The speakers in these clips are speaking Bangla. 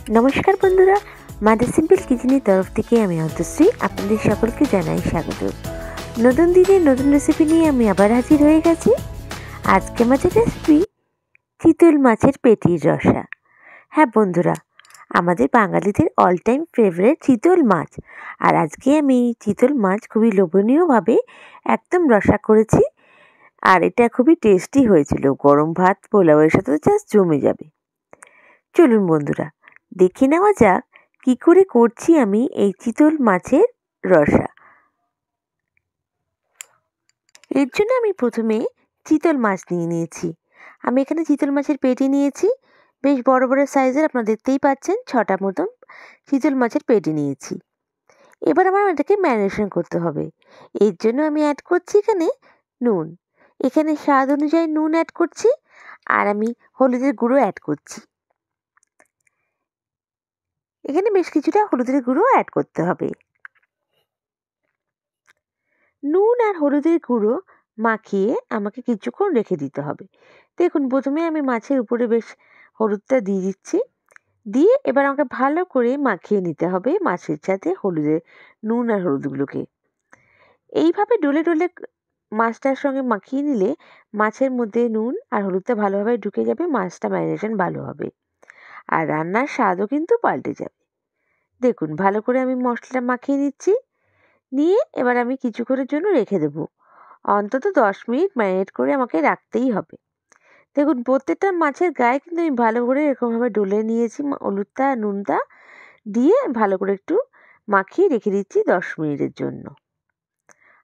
নমস্কার বন্ধুরা, মাদার সিম্পল কিচেনের তরফ থেকে আমি অন্তশ্রী আপনাদের সকলকে জানাই স্বাগত। নতুন দিনে নতুন রেসিপি নিয়ে আমি আবার হাজির হয়ে গেছি। আজকে আমাদের রেসিপি চিতল মাছের পেটির রসা। হ্যাঁ বন্ধুরা, আমাদের বাঙালিদের অল টাইম ফেভারিট চিতল মাছ। আর আজকে আমি চিতল মাছ খুবই লোভনীয়ভাবে একদম রসা করেছি। আর এটা খুবই টেস্টি হয়েছিল, গরম ভাত পোলাওয়ের সাথে জাস্ট জমে যাবে। চলুন বন্ধুরা, দেখে নেওয়া যাক কী করে করছি আমি এই চিতল মাছের রসা। এর জন্য আমি প্রথমে চিতল মাছ নিয়ে নিয়েছি। আমি এখানে চিতল মাছের পেটি নিয়েছি, বেশ বড় বড় সাইজের, আপনারা দেখতেই পাচ্ছেন 6টা মতন চিতল মাছের পেটি নিয়েছি। এবার আমার এটাকে ম্যারিনেশন করতে হবে। এর জন্য আমি অ্যাড করছি এখানে নুন। এখানে স্বাদ অনুযায়ী নুন অ্যাড করছি, আর আমি হলুদের গুঁড়ো অ্যাড করছি। এখানে বেশ কিছুটা হলুদের গুঁড়ো অ্যাড করতে হবে। নুন আর হলুদের গুঁড়ো মাখিয়ে আমাকে কিছুক্ষণ রেখে দিতে হবে। দেখুন, প্রথমে আমি মাছের উপরে বেশ হলুদটা দিয়ে দিচ্ছি, দিয়ে এবার আমাকে ভালো করে মাখিয়ে নিতে হবে মাছের সাথে নুন আর হলুদগুলোকে। এইভাবে ডলে ডলে মাছটার সঙ্গে মাখিয়ে নিলে মাছের মধ্যে নুন আর হলুদটা ভালোভাবে ঢুকে যাবে, মাছটা ম্যারিনেশন ভালো হবে, আর রান্নার স্বাদও কিন্তু পাল্টে যাবে। দেখুন, ভালো করে আমি মশলাটা মাখিয়ে নিচ্ছি, নিয়ে এবার আমি কিছুক্ষণের জন্য রেখে দেবো। অন্তত 10 মিনিট ম্যারিনেট করে আমাকে রাখতেই হবে। দেখুন, প্রত্যেকটা মাছের গায়ে কিন্তু আমি ভালো করে এরকমভাবে ডলে নিয়েছি, হলুদটা নুনটা দিয়ে ভালো করে একটু মাখিয়ে রেখে দিচ্ছি 10 মিনিটের জন্য।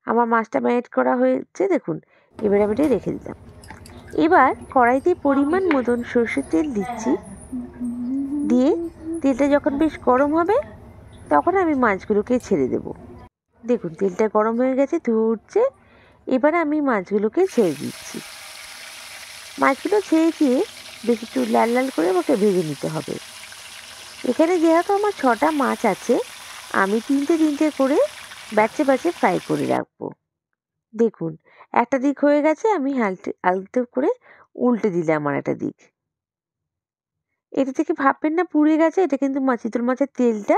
আমার মাছটা ম্যারিনেট করা হয়েছে, দেখুন এবার আমি এটা রেখে দিলাম। এবার কড়াইতে পরিমাণ মতন সর্ষের তেল দিচ্ছি, দিয়ে তেলটা যখন বেশ গরম হবে তখন আমি মাছগুলোকে ছেড়ে দেব। দেখুন, তেলটা গরম হয়ে গেছে, ধুয়ে উঠছে। এবার আমি মাছগুলোকে ছেড়ে দিচ্ছি। মাছগুলো ছেড়ে দিয়ে বেশ একটু লাল লাল করে আমাকে ভেজে নিতে হবে। এখানে যেহেতু আমার 6টা মাছ আছে, আমি তিনটে করে ব্যাচে ব্যাচে ফ্রাই করে রাখবো। দেখুন, একটা দিক হয়ে গেছে, আমি আলতো করে উল্টে দিলাম আর একটা দিক। এটা থেকে ভাববেন না পুড়ে গেছে, এটা কিন্তু চিতল মাছের তেলটা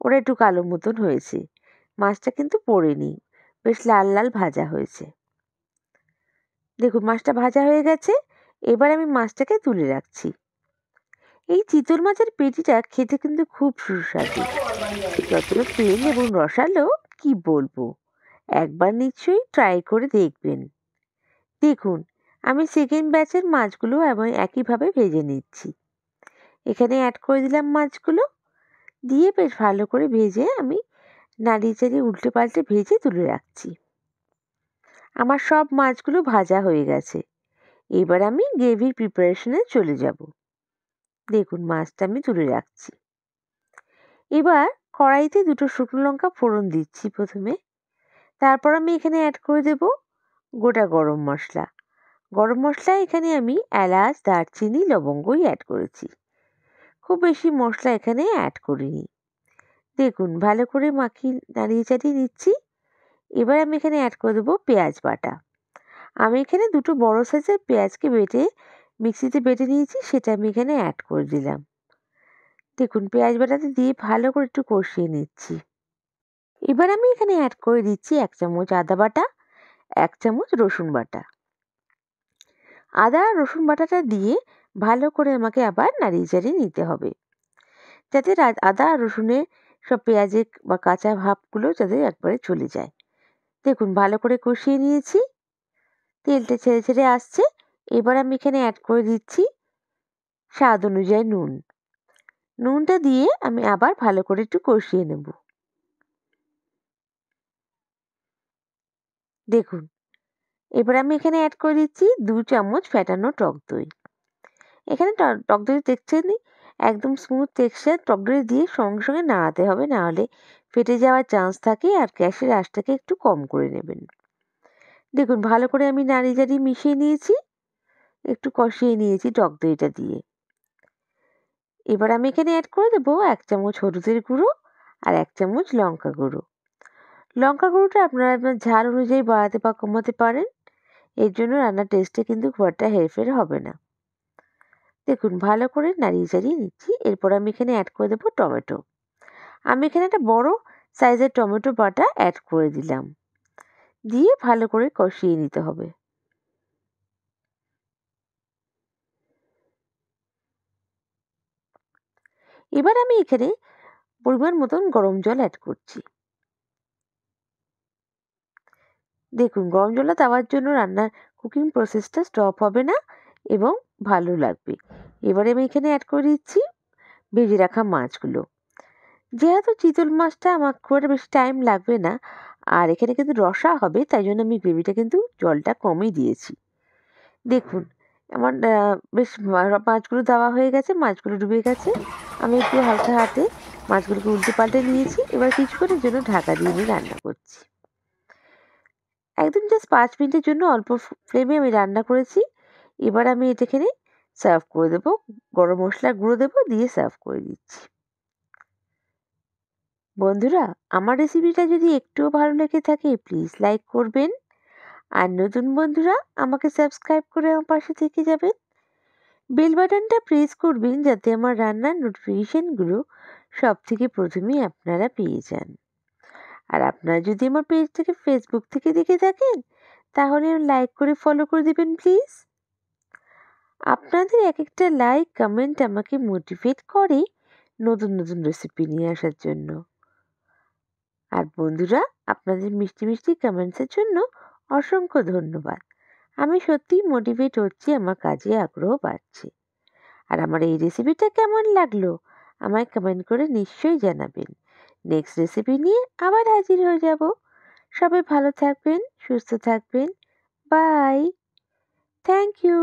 ওরা একটু কালো মতন হয়েছে, মাছটা কিন্তু পোড়েনি, বেশ লাল লাল ভাজা হয়েছে। দেখুন, মাছটা ভাজা হয়ে গেছে। এবার আমি মাছটাকে তুলে রাখছি। এই চিতল মাছের পেটিটা খেতে কিন্তু খুব সুস্বাদু, যতটা তেল এবং রসালো কি বলবো। একবার নিশ্চয়ই ট্রাই করে দেখবেন। দেখুন, আমি সেকেন্ড ব্যাচের মাছগুলো এবং একইভাবে ভেজে নিচ্ছি। এখানে অ্যাড করে দিলাম মাছগুলো, দিয়ে বেশ ভালো করে ভেজে আমি নাড়িয়ে চাড়িয়ে উল্টে পাল্টে ভেজে তুলে রাখছি। আমার সব মাছগুলো ভাজা হয়ে গেছে। এবার আমি গ্রেভির প্রিপারেশনে চলে যাব। দেখুন, মাছটা আমি তুলে রাখছি। এবার কড়াইতে 2টো শুকনো লঙ্কা ফোড়ন দিচ্ছি প্রথমে। তারপর আমি এখানে অ্যাড করে দেব গোটা গরম মশলা। গরম মশলা এখানে আমি এলাচ, দারচিনি, লবঙ্গই অ্যাড করেছি, খুব বেশি মশলা এখানে অ্যাড করিনি। দেখুন, ভালো করে মাখিয়ে নাড়িয়ে চাড়িয়ে নিচ্ছি। এবার আমি এখানে অ্যাড করে দেবো পেঁয়াজ বাটা। আমি এখানে 2টো বড় সাইজের পেঁয়াজকে মিক্সিতে বেটে নিয়েছি, সেটা আমি এখানে অ্যাড করে দিলাম। দেখুন, পেঁয়াজ বাটাতে দিয়ে ভালো করে একটু কষিয়ে নিচ্ছি। এবার আমি এখানে অ্যাড করে দিচ্ছি 1 চামচ আদা বাটা, 1 চামচ রসুন বাটা। আদা আর রসুন বাটাটা দিয়ে ভালো করে আমাকে আবার নাড়িয়ে চাড়িয়ে নিতে হবে, যাতে আদা আর রসুনের সব পেঁয়াজের বা কাঁচা ভাবগুলো যাতে একবারে চলে যায়। দেখুন, ভালো করে কষিয়ে নিয়েছি, তেলটা ছেড়ে ছেড়ে আসছে। এবার আমি এখানে অ্যাড করে দিচ্ছি স্বাদ অনুযায়ী নুন। নুনটা দিয়ে আমি আবার ভালো করে একটু কষিয়ে নেব। দেখুন, এবার আমি এখানে অ্যাড করে দিচ্ছি 2 চামচ ফ্যাটানো টক দই। এখানে টক দই দেখছেন একদম স্মুথ টেক্সচার। টক দই দিয়ে সঙ্গে সঙ্গে নাড়াতে হবে, না হলে ফেটে যাওয়ার চান্স থাকে, আর গ্যাসের আঁচটাকে একটু কম করে নেবেন। দেখুন, ভালো করে আমি নাড়িয়ে চাড়িয়ে মিশিয়ে নিয়েছি, একটু কষিয়ে নিয়েছি টক দইটা দিয়ে। এবার আমি এখানে অ্যাড করে দেবো 1 চামচ হলুদের গুঁড়ো আর 1 চামচ লঙ্কা গুঁড়ো। লঙ্কা গুঁড়োটা আপনারা আপনার ঝাল অনুযায়ী বাড়াতে বা কমাতে পারেন, এর জন্য রান্নার টেস্টে কিন্তু খুব একটা হেরফের হবে না। দেখুন ভালো করে নাড়িয়ে চাড়িয়ে নিচ্ছি। এরপর আমি এখানে অ্যাড করে দেবো টমেটো। আমি এখানে একটা বড় সাইজের টমেটো বাটা অ্যাড করে দিলাম। দিয়ে ভালো করে কষিয়ে নিতে হবে। এবার আমি এখানে পরিমাণ মতন গরম জল অ্যাড করছি। দেখুন গরম জলটা দেওয়ার জন্য রান্নার কুকিং প্রসেসটা স্টপ হবে না এবং ভালো লাগবে। এবারে আমি এখানে অ্যাড করে দিচ্ছি ভেজে রাখা মাছগুলো। যেহেতু চিতল মাছটা আমার খুব একটা বেশি টাইম লাগবে না, আর এখানে কিন্তু রসা হবে, তাই জন্য আমি গ্রেভিটা কিন্তু জলটা কমই দিয়েছি। দেখুন আমার বেশ মাছগুলো দেওয়া হয়ে গেছে, মাছগুলো ডুবে গেছে। আমি একটু হালকা হাতে মাছগুলোকে উল্টে পাল্টে নিয়েছি। এবার কিছুক্ষণের জন্য ঢাকা দিয়ে আমি রান্না করছি। একদম জাস্ট 5 মিনিটের জন্য অল্প ফ্লেমে আমি রান্না করেছি। এবার আমি এটা এখানে সার্ভ করে দেবো। গরম মশলার গুঁড়ো দেবো, দিয়ে সার্ভ করে দিচ্ছি। বন্ধুরা, আমার রেসিপিটা যদি একটুও ভালো লেগে থাকে প্লিজ লাইক করবেন। আর নতুন বন্ধুরা আমাকে সাবস্ক্রাইব করে আমার পাশে থেকে যাবেন। বেল বাটনটা প্রেস করবেন যাতে আমার রান্নার নোটিফিকেশনগুলো সবথেকে প্রথমেই আপনারা পেয়ে যান। আর আপনারা যদি আমার পেজটাকে ফেসবুক থেকে দেখে থাকেন তাহলে লাইক করে ফলো করে দেবেন প্লিজ। আপনাদের এক একটা লাইক কমেন্ট আমাকে মোটিভেট করে নতুন নতুন রেসিপি নিয়ে আসার জন্য। আর বন্ধুরা, আপনাদের মিষ্টি মিষ্টি কমেন্টসের জন্য অসংখ্য ধন্যবাদ। আমি সত্যিই মোটিভেট হচ্ছি, আমার কাজে আগ্রহ বাড়ছে। আর আমার এই রেসিপিটা কেমন লাগলো আমায় কমেন্ট করে নিশ্চয়ই জানাবেন। নেক্সট রেসিপি নিয়ে আবার হাজির হয়ে যাব। সবাই ভালো থাকবেন, সুস্থ থাকবেন। বাই। Thank you.